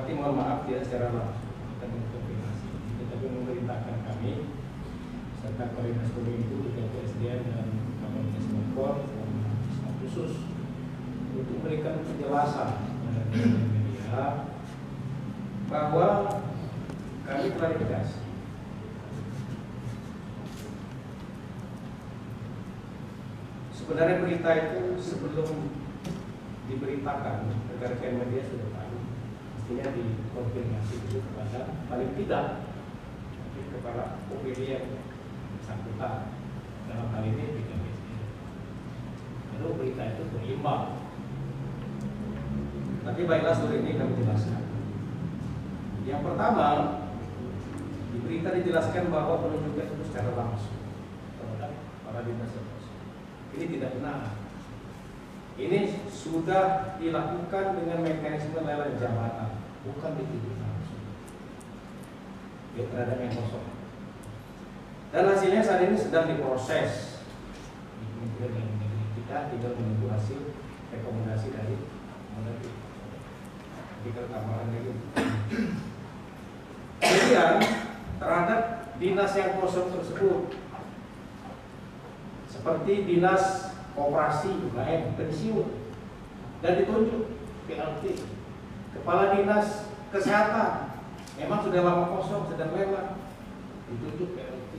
Bupati mohon maaf tidak secara langsung kita mengkonfirmasi, tetapi memerintahkan kami serta koordinasi itu juga PSDM dan Kapolres Bogor dan staf khusus untuk memberikan penjelasan kepada media bahwa kami klarifikasi. Sebenarnya berita itu sebelum diberitakan rekan-rekan media sudah tahu, mestinya dikonfirmasi dulu kepada paling tidak kepala OPD yang bersangkutan, dalam hal ini BKPSD. Lalu berita itu berimbang. Tapi baiklah, sore ini kami jelaskan. Yang pertama, di berita dijelaskan bahwa penunjukan itu secara langsung terhadap para dinas. Ini tidak benar. Ini sudah dilakukan dengan mekanisme lelang jabatan, bukan ditunjuk langsung. Ya, terhadap yang kosong. Dan hasilnya saat ini sedang diproses di Kementerian Dalam Negeri. Kita tinggal menunggu hasil rekomendasi dari Menteri Ketambahan itu. Kemudian terhadap dinas yang kosong tersebut, seperti dinas koperasi UKM pensiun dan ditunjuk PLT, kepala dinas kesehatan memang sudah lama kosong sedang lelang, ditunjuk PLT.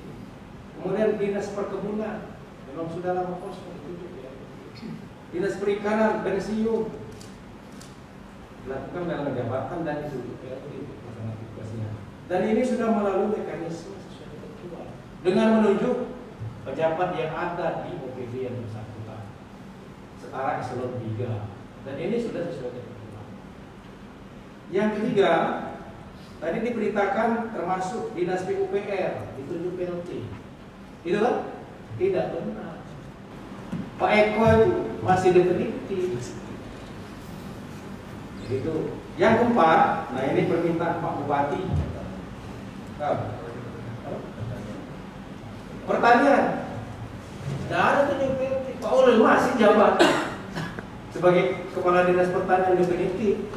Kemudian dinas perkebunan memang sudah lama kosong, ditunjuk PLT. Dinas perikanan pensiun dilakukan dalam jabatan dan ditunjuk PLT melaksanakan tugasnya. Dan ini sudah melalui mekanisme sesuai ketentuan dengan menunjuk pejabat yang ada di OPD yang bersangkutan setara eselon 3, dan ini sudah sesuai ketentuan. Yang ketiga, tadi diberitakan termasuk dinas PUPR ditunjuk PLT, itu kan? Tidak benar. Pak Eko itu masih definitif. Itu. Yang keempat, nah ini permintaan Pak Bupati. Pertanyaan, tidak ada tunjuk PLT. Pak Ulil masih jabat sebagai kepala dinas pertanian definitif.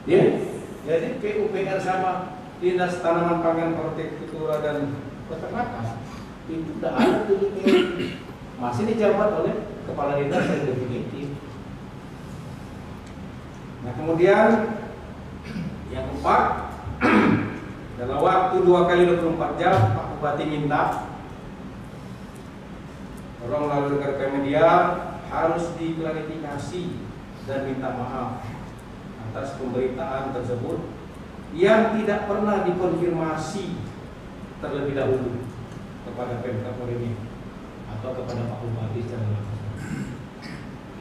Ya, jadi PUPR sama dinas tanaman pangan, hortikultura dan peternakan itu tidak ada tunjuk PLT. Masih dijabat oleh kepala dinas yang definitif. Nah, kemudian yang keempat, dalam waktu 2 kali 24 jam Pak Bupati minta tolong melalui rekan media harus diklarifikasi dan minta maaf atas pemberitaan tersebut yang tidak pernah dikonfirmasi terlebih dahulu kepada Pemkab ini atau kepada Pak Bupati secara langsung.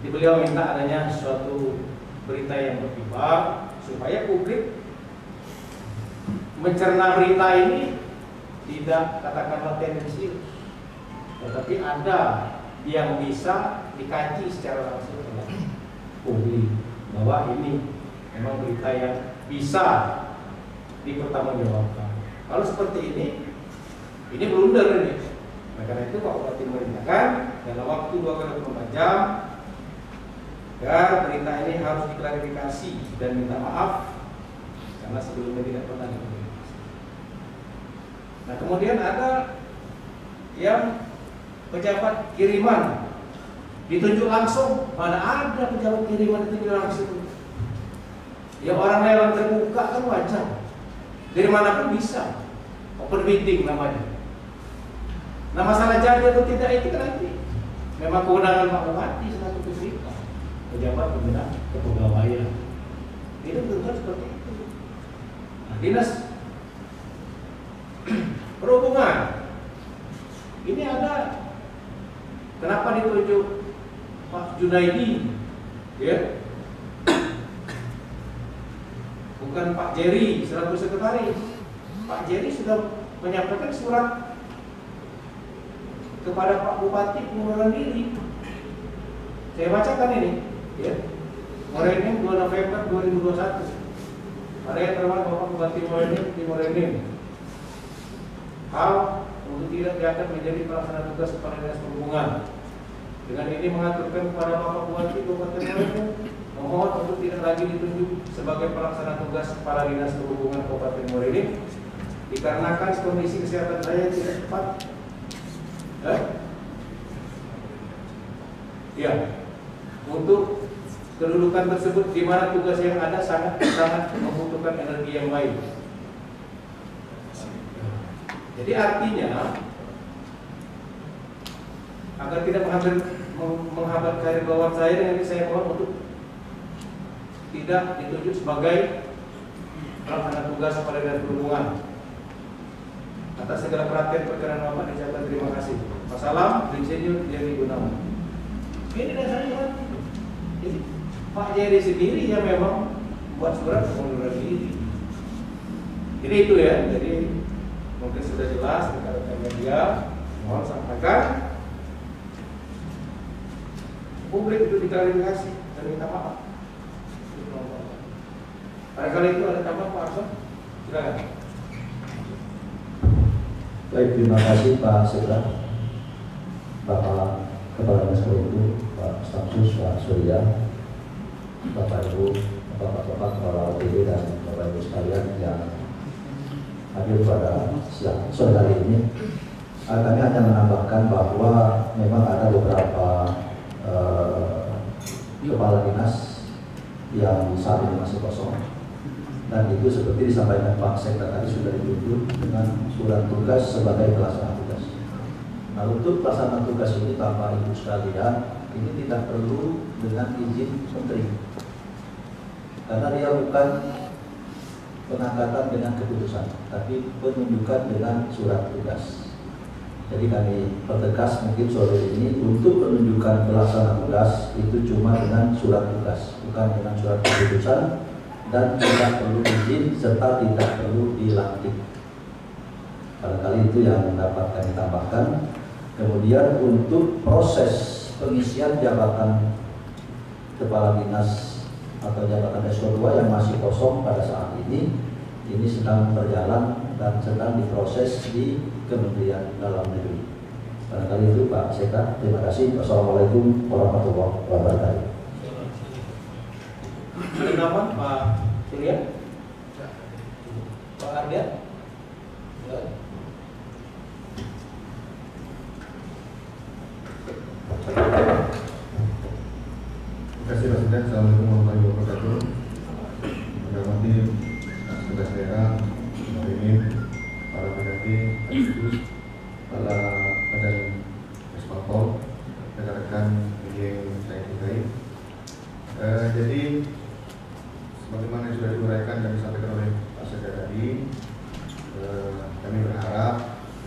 Jadi beliau minta adanya suatu berita yang berimbang supaya publik mencerna berita ini tidak katakanlah tendensius, tetapi ada yang bisa dikaji secara langsung oleh publik bahwa ini memang berita yang bisa dipertanggungjawabkan. Kalau seperti ini blunder ini. Nah, karena itu Pak Bupati memerintahkan dalam waktu 2 kali 24 jam agar berita ini harus diklarifikasi dan minta maaf karena sebelumnya tidak pernah diklarifikasi. Nah, kemudian ada yang pejabat kiriman ditunjuk langsung. Mana ada pejabat kiriman ditunjuk langsung? Ya, orang lelang terbuka kan wajar. Dari mana pun bisa. Open bidding namanya. Nah, masalah jadi atau tidak itu kan nanti memang kewenangan Pak Bupati selaku peserta, pejabat pembina kepegawaian. Itu betul seperti itu. Nah, dinas perhubungan ini ada, kenapa ditunjuk Pak Junaidi, ya? Bukan Pak Jerry selaku sekretaris. Pak Jerry sudah menyampaikan surat kepada Pak Bupati pengunduran diri. Saya bacakan ini, ya. Morenin 2 November 2021. Ada yang terhormat Bapak Bupati Morenin di Morenin. Hal untuk tidak diangkat menjadi pelaksana tugas kepala dinas perhubungan. Dengan ini mengaturkan kepada Bapak Bupati Kabupaten Morenin memohon untuk tidak lagi ditunjuk sebagai pelaksana tugas Kepala Dinas Perhubungan Kabupaten Muareni dikarenakan kondisi kesehatan saya tidak tepat. Ya, untuk kedudukan tersebut di mana tugas yang ada sangat membutuhkan energi yang baik. Jadi artinya agar tidak menghambat karir bawah saya, dengan saya mohon untuk tidak ditunjuk sebagai pelaksana tugas Kepala Dinas Perhubungan. Atas segala perhatian perkenan Bapak diucapkan terima kasih. Wassalam, Insinyur Jerry Gunawan. Ini dasarnya. Jadi Pak Jerry sendiri yang memang buat surat pengunduran diri. Jadi itu ya. Jadi mungkin sudah jelas rekan-rekan media. Mohon sampaikan. Publik itu diklarifikasi dan minta maaf. Barangkali itu ada tambah Pak Arson. Silakan. Baik, terima kasih Pak Sekda, Bapak Kepala Dinas Perhubungan, Pak Stafsus, Pak Surya, Bapak Ibu, Bapak-bapak Kepala OTD dan Bapak Ibu sekalian yang hadir pada sore hari ini. Kami hanya menambahkan bahwa memang ada beberapa kepala dinas yang saat ini masih kosong. Dan itu seperti disampaikan Pak Sekda tadi sudah ditunjuk dengan surat tugas sebagai pelaksana tugas. Nah, untuk pelaksana tugas ini Bapak Ibu sekalian, ini tidak perlu dengan izin menteri, karena dia bukan pengangkatan dengan keputusan, tapi penunjukan dengan surat tugas. Jadi kami pertegas mungkin sore ini untuk penunjukan pelaksana tugas itu cuma dengan surat tugas, bukan dengan surat keputusan. Dan tidak perlu izin serta tidak perlu dilantik. Barangkali itu yang dapat kami tambahkan. Kemudian untuk proses pengisian jabatan kepala dinas atau jabatan SO2 yang masih kosong pada saat ini sedang berjalan dan sedang diproses di Kementerian Dalam Negeri. Barangkali itu Pak Sekda. Terima kasih. Wassalamualaikum warahmatullahi wabarakatuh. Ada nama Pak Surya? Pak Ardian? Ya. Terima kasih Pak Sekda. Assalamualaikum warahmatullahi wabarakatuh. Menghormati tugas daerah, hari ini para pendaki, para badan Respapol, rekan-rekan media yang saya cintai. Jadi sebagaimana yang sudah diuraikan dan disampaikan oleh Pak Sekda tadi, kami berharap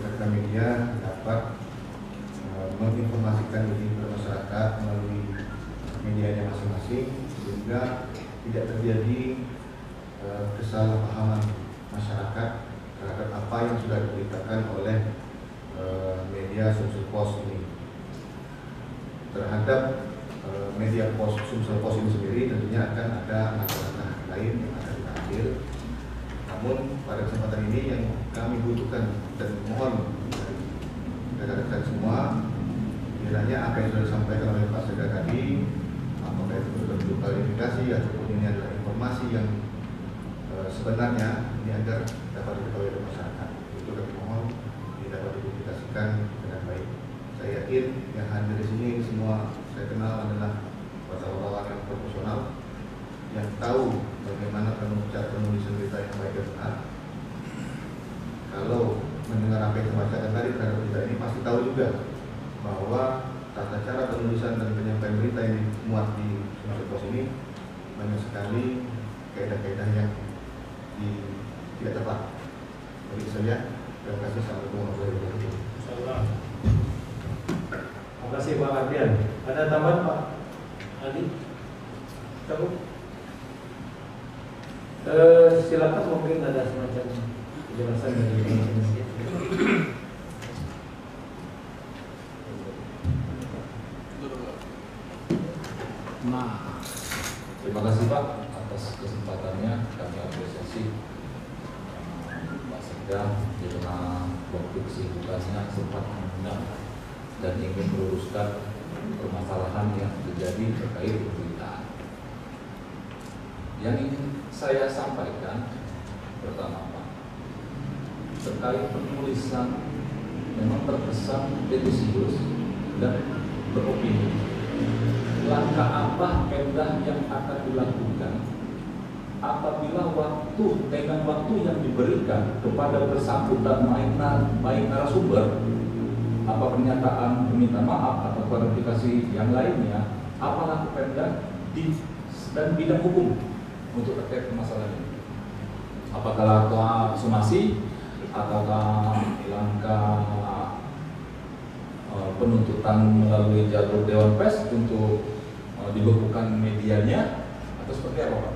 rekan media dapat menginformasikan ini kepada masyarakat melalui medianya masing-masing sehingga tidak terjadi kesalahpahaman masyarakat terhadap apa yang sudah diberitakan oleh media Sumsel Pos ini. Terhadap media Sumsel Pos ini sendiri tentunya akan ada langkah-langkah lain yang akan diambil. Namun pada kesempatan ini yang kami butuhkan dan mohon dari rekan-rekan semua, kiranya apa yang sudah disampaikan oleh Pak Sekda tadi, apakah itu bentuk klarifikasi ataupun ini adalah informasi yang sebenarnya ini agar dapat diketahui oleh masyarakat. Itu kami mohon ini dapat dipublikasikan dengan baik. Saya yakin yang hadir di sini semua saya kenal adalah wartawan yang profesional yang tahu bagaimana cara penulisan berita yang baik dan benar. Kalau mendengar apa yang dibacakan tadi terhadap berita ini pasti tahu juga bahwa tata cara penulisan dan penyampaian berita yang dimuat di Sumsel Pos ini banyak sekali kaidah-kaidah yang tidak tepat. Jadi saya terima kasih. Assalamualaikum warahmatullahi wabarakatuh. Terima kasih Pak Ardian. Ada tambahan Pak Adi? Cukup? Silakan, mungkin ada semacam penjelasan dari Pak. Terima kasih Pak atas kesempatannya. Kami apresiasi Pak Sekda di tengah waktu kesibukannya sempat mengundang dan ingin meluruskan permasalahan yang terjadi terkait pemberitaan. yang ingin saya sampaikan pertama Pak, terkait penulisan memang terkesan tendensius dan beropini. Langkah apa Pemda yang akan dilakukan apabila dengan waktu yang diberikan kepada bersangkutan baik narasumber, apa pernyataan permintaan maaf atau klarifikasi yang lainnya, apalah Pemda dan bidang hukum untuk terkait permasalahan ini? Apakah langkah somasi ataukah langkah penuntutan melalui jalur Dewan Pers untuk dibekukan medianya atau seperti apa Pak?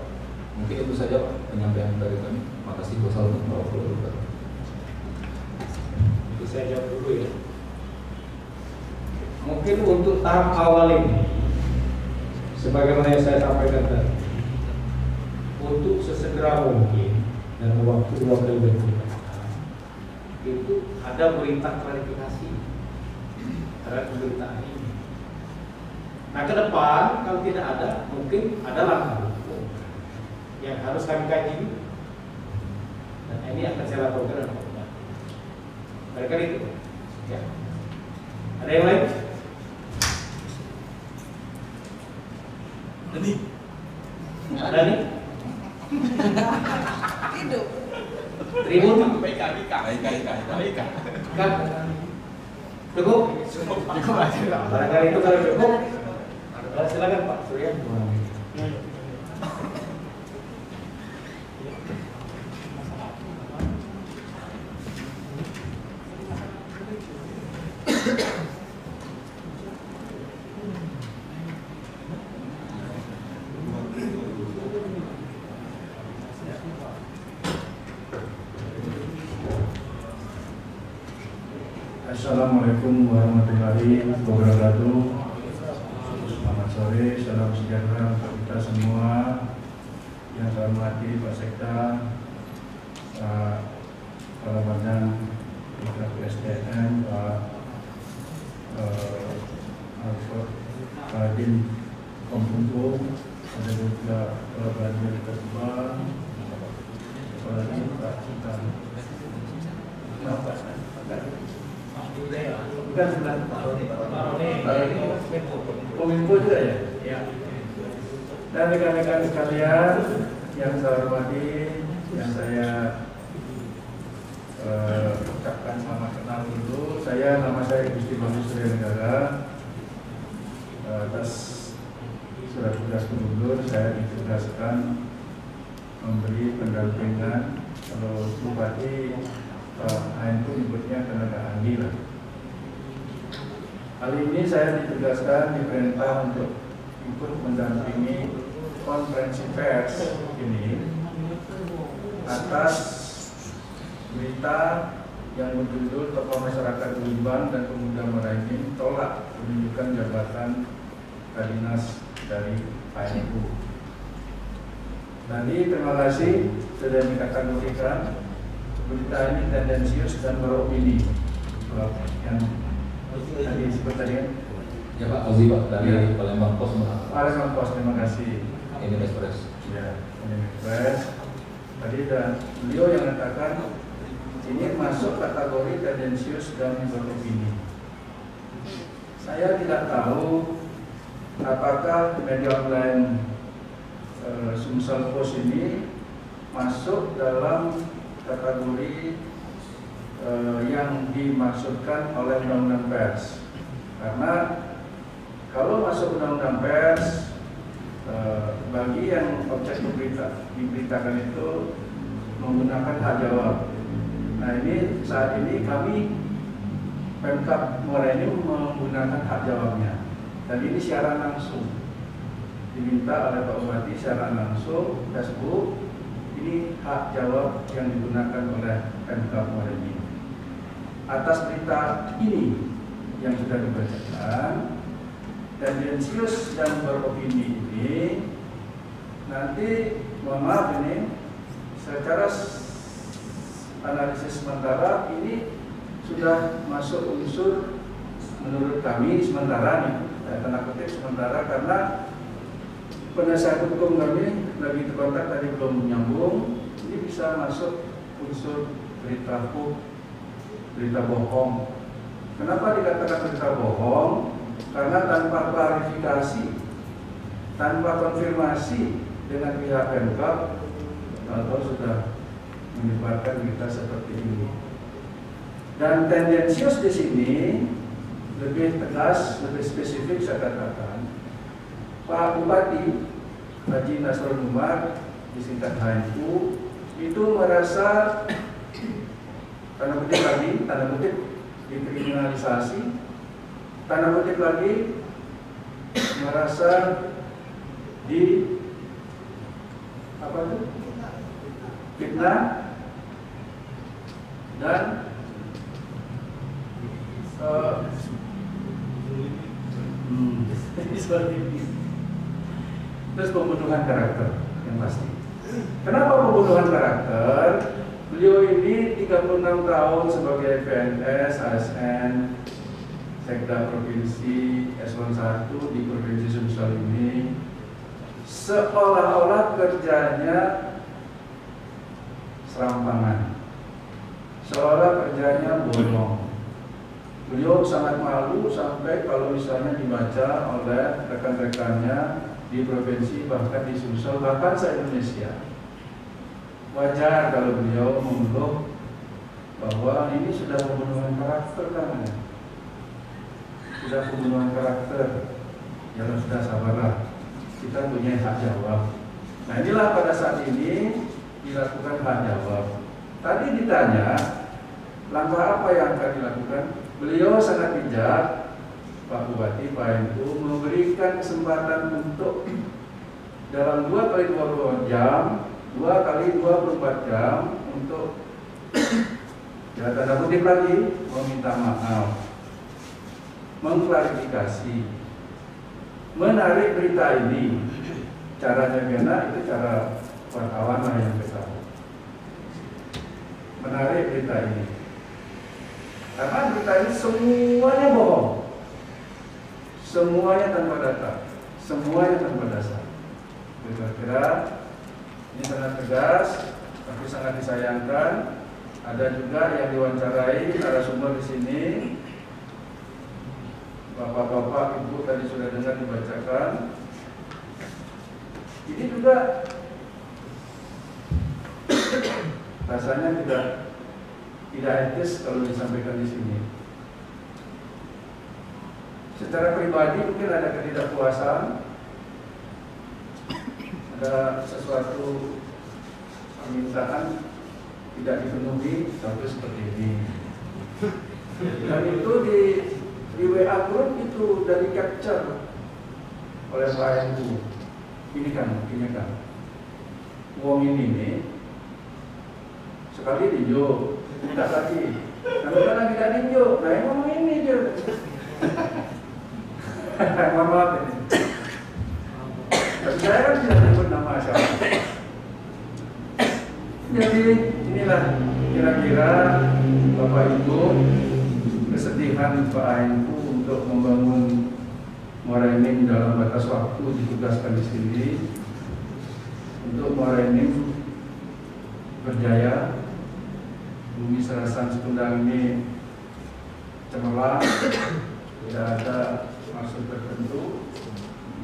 Mungkin itu saja Pak penyampaian dari kami. Makasih wassalamualaikum. Saya jawab dulu ya. Mungkin untuk tahap awal ini, sebagaimana yang saya sampaikan tadi, untuk sesegera mungkin dan waktu 2 kali berikutnya itu ada berita klarifikasi terhadap pemberitaan ini. Nah ke depan kalau tidak ada, mungkin ada langkah hukum yang harus kami kaji, dan ini akan saya laporkan kepada Bapak. Mereka itu, ya. Ada yang lain? Ada nih? Hidup. Tribun? Ika. Kan? Cukup? Barangkali itu kalau cukup, silakan Pak Surya. Assalamualaikum warahmatullahi wabarakatuh. Selamat sore, salam sejahtera untuk kita semua. Yang saya hormati Pak Sekda, Pak Kepala Badan SDM, Pak Kadin Kominfo, ada juga Kepala Badan Ketua, Kepala Pak Sultan. Bukan sebelah Kominfo juga ya? Ya. Dan rekan-rekan sekalian yang saya hormati, yang saya ucapkan selamat kenal dulu. Nama saya Gusti Bambang Surya Negara. Atas surat tugas gubernur saya ditugaskan memberi pendampingan. Kalau bupati itu nyebutnya tenaga ahli lah. Kali ini saya ditugaskan, diperintah untuk ikut mendampingi konferensi pers ini atas berita yang berjudul Tokoh Masyarakat Jombang dan Pemuda Merangin tolak penunjukan jabatan Kadinas dari PNU. Tadi terima kasih sudah dikategorikan berita ini tendensius dan beropini yang tadi disebut tadi kan? Ya Pak Ozi Pak dari Palembang Pos. Palembang Pos, terima kasih. Ini Express. Ya, ini Express. Tadi dan beliau yang mengatakan ini masuk kategori tendensius dan beropini. Saya tidak tahu apakah media online Sumsel Pos ini masuk dalam kategori yang dimaksudkan oleh Undang-Undang Pers. Karena kalau masuk Undang-Undang Pers, bagi yang objek diberitakan itu menggunakan hak jawab. Nah ini saat ini kami Pemkab Muara ini menggunakan hak jawabnya, dan ini siaran langsung diminta oleh Pak Bupati siaran langsung Facebook. Ini hak jawab yang digunakan oleh Pemkab Muara ini. Atas berita ini yang sudah dibacakan, tendensius dan beropini ini nanti, mohon maaf ini, secara analisis sementara ini sudah masuk unsur menurut kami sementara nih, tanda kutip sementara, karena penasihat hukum kami lagi terkontak tadi belum menyambung, ini bisa masuk unsur berita hoax, berita bohong. Kenapa dikatakan berita bohong? Karena tanpa klarifikasi, tanpa konfirmasi dengan pihak Pemkab, atau sudah menyebarkan berita seperti ini. Dan tendensius di sini lebih tegas, lebih spesifik saya katakan, Pak Bupati Haji Nasrul Umar disingkat HNU itu merasa tanda kutip lagi, tanda kutip dikriminalisasi, tanda kutip lagi merasa di apa itu? Fitnah dan terus pembunuhan karakter yang pasti. Kenapa pembunuhan karakter? Beliau ini 36 tahun sebagai PNS, ASN, Sekda Provinsi, Eselon 1 di Provinsi Sumsel ini, seolah-olah kerjanya serampangan, seolah kerjanya bolong. Beliau sangat malu sampai kalau misalnya dibaca oleh rekan-rekannya di provinsi, bahkan di Sumsel, bahkan se-Indonesia. Wajar kalau beliau mengeluh bahwa ini sudah pembunuhan karakter kan, sudah pembunuhan karakter. Ya sudah, sabarlah, kita punya hak jawab. Nah inilah pada saat ini dilakukan hak jawab. Tadi ditanya langkah apa yang akan dilakukan. Beliau sangat bijak, Pak Bupati, Pak Enku, memberikan kesempatan untuk dalam 2 kali 24 jam, 2 kali 24 jam untuk ya tanda kutip lagi meminta maaf, mengklarifikasi, menarik berita ini. Caranya gimana? Itu cara wartawan lah yang kita menarik berita ini. Karena berita ini semuanya bohong, semuanya tanpa data, semuanya tanpa dasar. Kira-kira ini sangat tegas, tapi sangat disayangkan. Ada juga yang diwawancarai narasumber di sini, bapak-bapak, ibu tadi sudah dengar dibacakan. Ini juga rasanya tidak etis kalau disampaikan di sini. Secara pribadi mungkin ada ketidakpuasan, ada sesuatu permintaan tidak dipenuhi, contoh seperti ini. Dan itu di WA group itu dari capture oleh Pak Enku. Ini kan, uang ini nih sekali dijo, tidak lagi. Kadang-kadang tidak dijo, nah yang ngomong ini aja. Mohon maaf ini. Tapi saya kan tidak menyebut nama siapa. Jadi inilah kira-kira Bapak Ibu kesedihan Pak Enku untuk membangun Muara Enim dalam batas waktu ditugaskan di sini, untuk Muara Enim berjaya. Bumi Serasan Sekundang ini cemerlang, tidak ada maksud tertentu,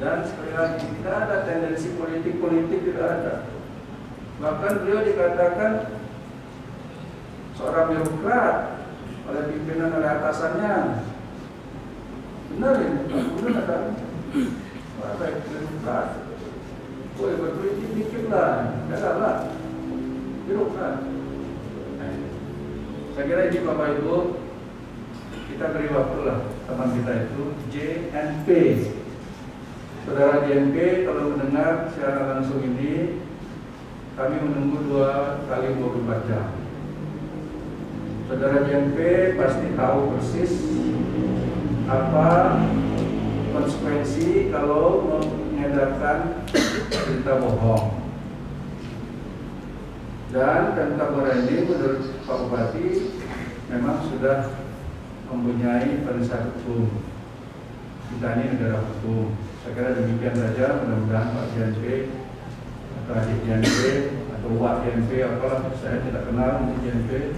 dan sekali lagi tidak ada tendensi politik, tidak ada. Bahkan beliau dikatakan seorang birokrat oleh pimpinan, oleh atasannya. Benar ini, benar ada. Apa birokrat? Boleh berpolitik dikit lah, lah birokrat. Saya kira ini Bapak Ibu, kita beri waktu lah teman kita itu JNP. Saudara JNP kalau mendengar secara langsung ini, kami menunggu 2 kali 24 jam. Saudara JNP pasti tahu persis apa konsekuensi kalau mengedarkan berita bohong. Dan Pemkab Muara Enim menurut Pak Bupati memang sudah mempunyai penasihat hukum. Kita ini negara hukum. Saya kira demikian saja, mudah-mudahan Pak JNP atau adik JNP atau Wak JNP apalah, saya tidak kenal ini JNP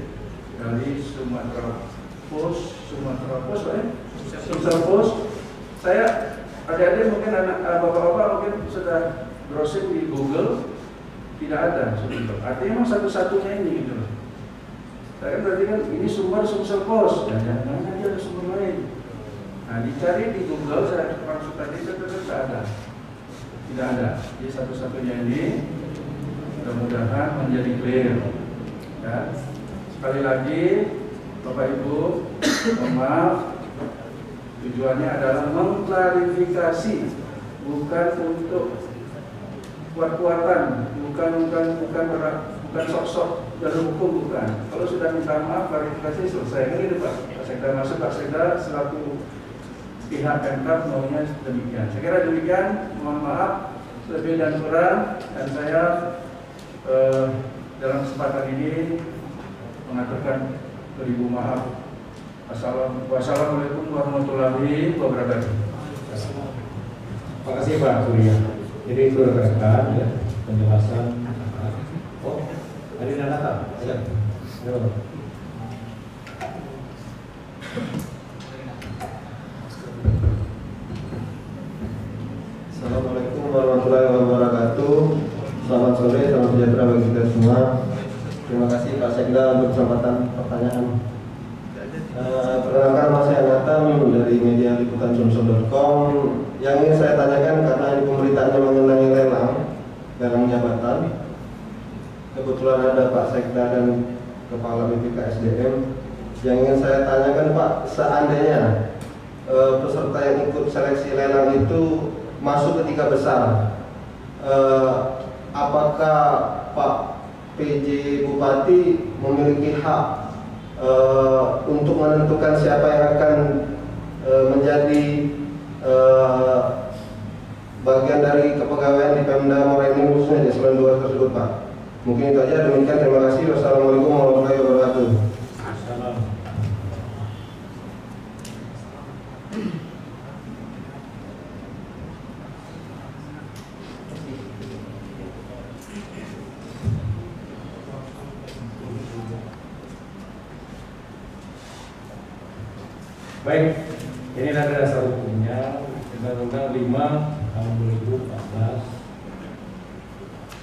dari Sumatera Post, Sumsel Post. Saya adik-adik mungkin anak bapak-bapak mungkin sudah browsing di Google, tidak ada Sumsel. Artinya memang satu-satunya ini gitu loh. Saya kan berarti kan ini sumber Sumsel Post, jangan-jangan dia ada sumber lain. Nah, dicari di Google, saya langsung tadi tidak ada. Tidak ada. Jadi satu-satunya ini mudah-mudahan menjadi clear. Ya. Sekali lagi, Bapak Ibu, mohon maaf, tujuannya adalah mengklarifikasi, bukan untuk kuat-kuatan, bukan sok-sok jalur hukum, bukan. Kalau sudah minta maaf, klarifikasi selesai. Kan itu Pak Sekda masuk, Pak Sekda selaku pihak Pemkab maunya demikian. Saya kira demikian. Mohon maaf lebih dan kurang, dan saya dalam kesempatan ini mengaturkan beribu maaf. Wassalamualaikum warahmatullahi wabarakatuh. Terima kasih Pak Surya. Jadi itu rekan ya penjelasan. Oh, hari Natal. Siap. Assalamualaikum warahmatullahi wabarakatuh. Selamat sore, salam sejahtera bagi kita semua. Terima kasih Pak Sekda untuk kesempatan pertanyaan. Perkenalkan, nama saya Nathan dari media liputan sumsel.com. Yang ingin saya tanyakan karena ini pemberitaannya mengenai lelang jabatan. Kebetulan ada Pak Sekda dan Kepala BPK SDM. Yang ingin saya tanyakan Pak, seandainya peserta yang ikut seleksi lelang itu masuk ke 3 besar, apakah Pak PJ Bupati memiliki hak untuk menentukan siapa yang akan menjadi bagian dari kepegawaian di Pemda Morenin khususnya di Eselon 2 tersebut Pak? Mungkin itu aja, demikian, terima kasih. Wassalamualaikum warahmatullahi wabarakatuh. Baik, ini ada dasar hukumnya Undang-Undang 5 tahun 2014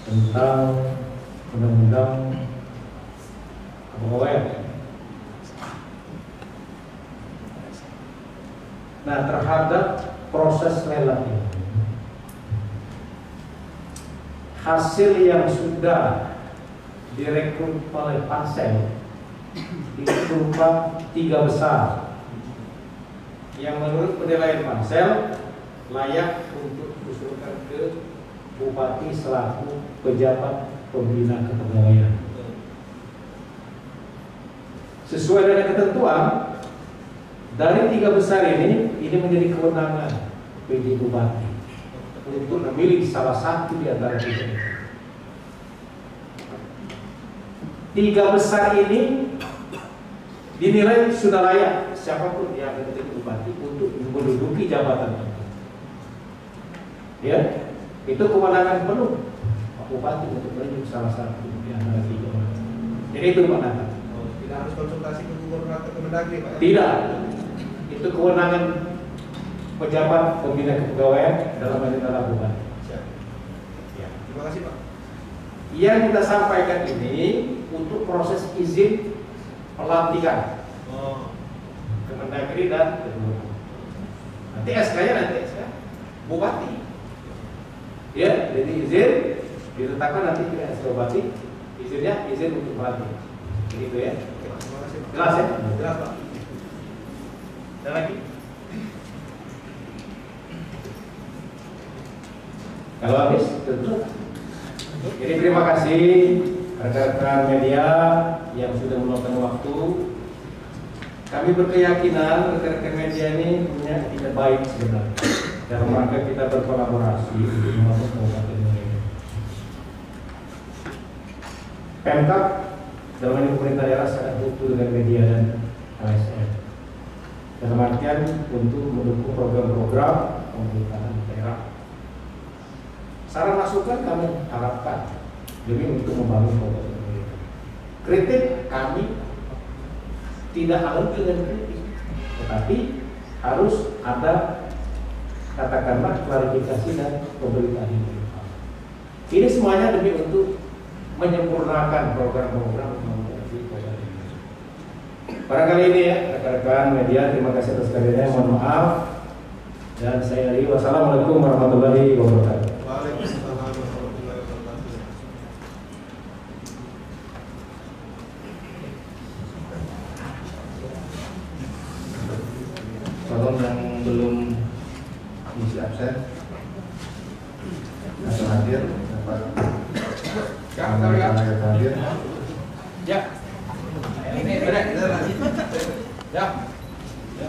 tentang Undang-Undang Kepegawaian. Nah, terhadap proses lelang ini, hasil yang sudah direkrut oleh Pansel itu berupa 3 besar yang menurut penilaian Pansel layak untuk diusulkan ke Bupati selaku pejabat pembina kepegawaian. Sesuai dengan ketentuan dari 3 besar ini menjadi kewenangan PJ Bupati untuk memilih salah satu di antara 3 itu. 3 besar ini dinilai sudah layak siapapun yang akan menjadi bupati untuk menduduki jabatan itu. Ya, itu kewenangan penuh Pak Bupati untuk menunjuk salah satu di antara 3 orang. Jadi itu Pak Nata. Tidak harus konsultasi ke Gubernur atau ke Mendagri Pak? Tidak. Itu kewenangan pejabat pembina kepegawaian dalam adalah bupati. Siap. Ya. Terima kasih Pak. Yang kita sampaikan ini untuk proses izin pelantikan ke Mendagri dan ke Gubernur. Nanti SK-nya nanti SK Bupati. Ya, jadi izin diletakkan nanti ke SK Bupati. Izinnya izin untuk pelantikan. Begitu ya. Oke, Pak. Terima kasih Pak. Jelas ya? Jelas Pak. Ada lagi? Kalau habis, tutup. Jadi terima kasih rekan-rekan media yang sudah meluangkan waktu. Kami berkeyakinan rekan-rekan media ini punya etikat baik sebenarnya dalam rangka kita berkolaborasi untuk membangun kabupaten Morenin. Pemkab dalam ini pemerintah daerah sangat butuh dengan media dan LSM. Dalam artian untuk mendukung program-program pemerintahan daerah. Saran masukan kami harapkan demi untuk membangun Kabupaten Lumajang. Kritik kami tidak alergi dengan kritik, tetapi harus ada katakanlah klarifikasi dan pemberitaan ini. Ini semuanya demi untuk menyempurnakan program-program di Kabupaten Lumajang. Barangkali ini ya rekan-rekan media, terima kasih atas kehadirannya, mohon maaf. Dan saya Ari, wassalamualaikum warahmatullahi wabarakatuh. Waalaikumsalam warahmatullahi wabarakatuh. Tolong yang belum mengisi absen atau hadir dapat hadir. Ya. Ini beres. Ya. Ya.